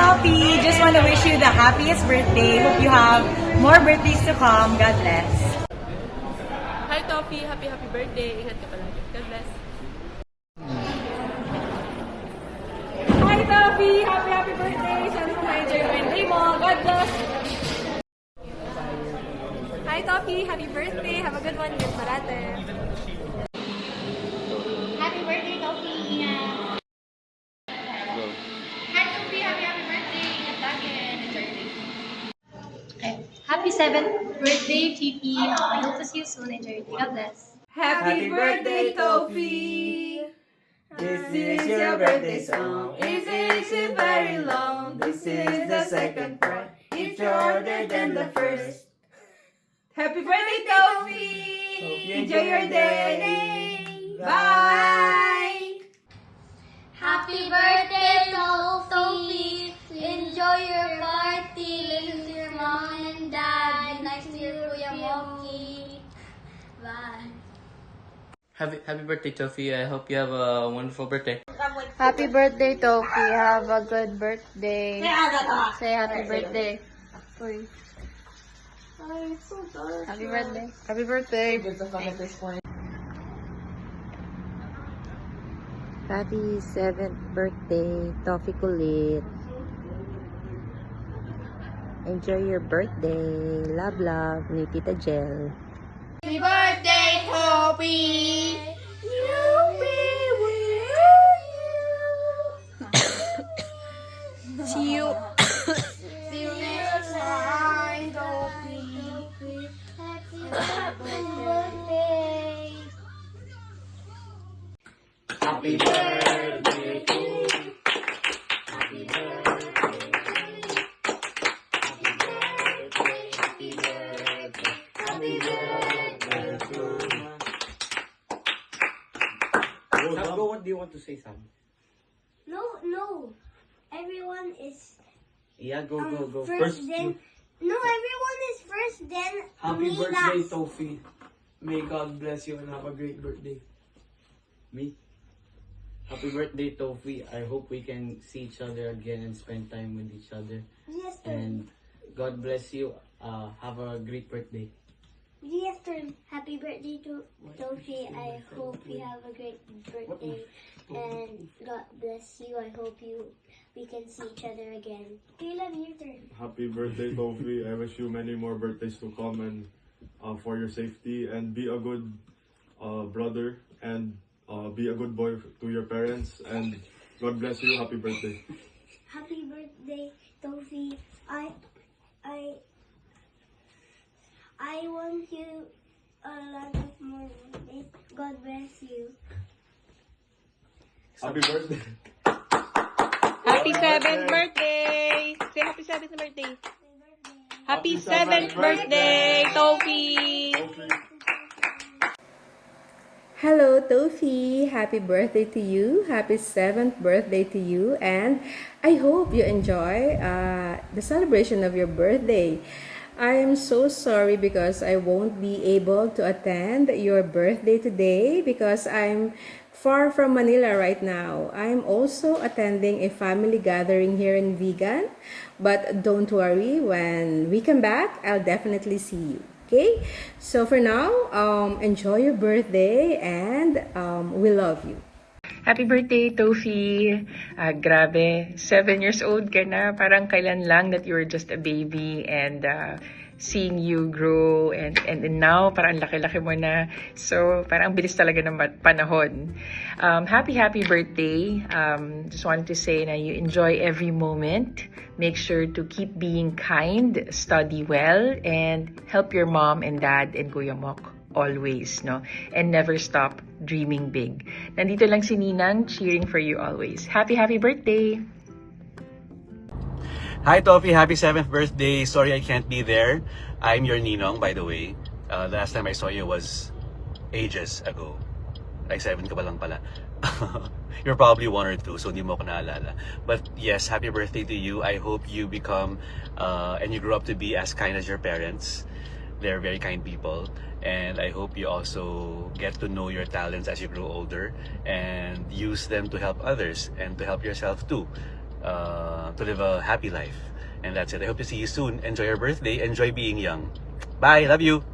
Topi! Just want to wish you the happiest birthday. Hope you have more birthdays to come. God bless. Hi, Topi! Happy birthday! Ingat ka palagi. God bless. Hi, Topi! Happy birthday! Sana mo ma-enjoy yung birthday mo. God bless! Hi, Topi! Happy birthday! Have a good one. Ingat parate. Happy birthday, Tofi! Hi, Tofi! Happy birthday! Ingat lagi and enjoy your day. Okay. Happy 7th birthday, Fifi! I hope to see you soon. Enjoy your day. God bless. Happy birthday, Tofi! This is your birthday song. It isn't very long. This is the second part. It's shorter than the first. Happy birthday, Tofi! Enjoy your day! Bye! Happy birthday, Tofi! Enjoy your party. Listen to your mom and dad. Nice to your Kuya Moki. Bye. Happy birthday, Tofi. I hope you have a wonderful birthday. Happy birthday, Tofi. Have a good birthday. Say happy birthday. Uy. Ay, it's so dark. Happy birthday. Happy birthday. Happy 7th birthday, Tofi Kulit. Enjoy your birthday. Love, love, ni Tita Jel. Happy birthday, Tofi! See you. See you next time, Tofi. Happy birthday. Happy birthday to you. Happy birthday. Happy birthday. Happy birthday to you. Sam, go. What do you want to say, Sam? No. Everyone is Yeah, go. first, then. No, everyone is first, then Happy me birthday, last. Tofi. May God bless you and have a great birthday. Me? Happy birthday, Tofi. I hope we can see each other again and spend time with each other. Yes, And God bless you. Have a great birthday. Yes, happy birthday to Tofi. I hope you have a great birthday and God bless you. I hope we can see each other again. Caleb, your turn. Happy birthday, Tofi. I wish you many more birthdays to come and for your safety, and be a good brother and be a good boy to your parents, and God bless you. Happy birthday. Happy birthday, Tofi. I want you a lot of more birthdays. God bless you. Happy birthday. Happy 7th birthday! Say happy 7th birthday! Happy 7th birthday, Tofi! Hello, Tofi. Happy birthday to you. Happy 7th birthday to you. And I hope you enjoy the celebration of your birthday. I am so sorry because I won't be able to attend your birthday today because I'm far from Manila right now. I'm also attending a family gathering here in Vigan. But don't worry, when we come back, I'll definitely see you. Okay? So for now, enjoy your birthday and we love you. Happy birthday, Tofi! Grabe, 7 years old ka na. Parang kailan lang that you were just a baby and seeing you grow and now parang laki-laki mo na. So parang bilis talaga ng panahon. Happy birthday. Just wanted to say na you enjoy every moment. Make sure to keep being kind, study well, and help your mom and dad and Kuya Mok always, no? And never stop dreaming big. Nandito lang si Ninang cheering for you always. Happy birthday! Hi Tofi, happy 7th birthday. Sorry I can't be there. I'm your Ninong, by the way. The last time I saw you was ages ago. Like 7 ka pa lang pala. You're probably 1 or 2, so hindi mo ako naalala. But yes, happy birthday to you. I hope you become and you grow up to be as kind as your parents. They're very kind people. And I hope you also get to know your talents as you grow older and use them to help others and to help yourself too. to live a happy life. And that's it. I hope to see you soon. Enjoy your birthday. Enjoy being young. Bye. Love you.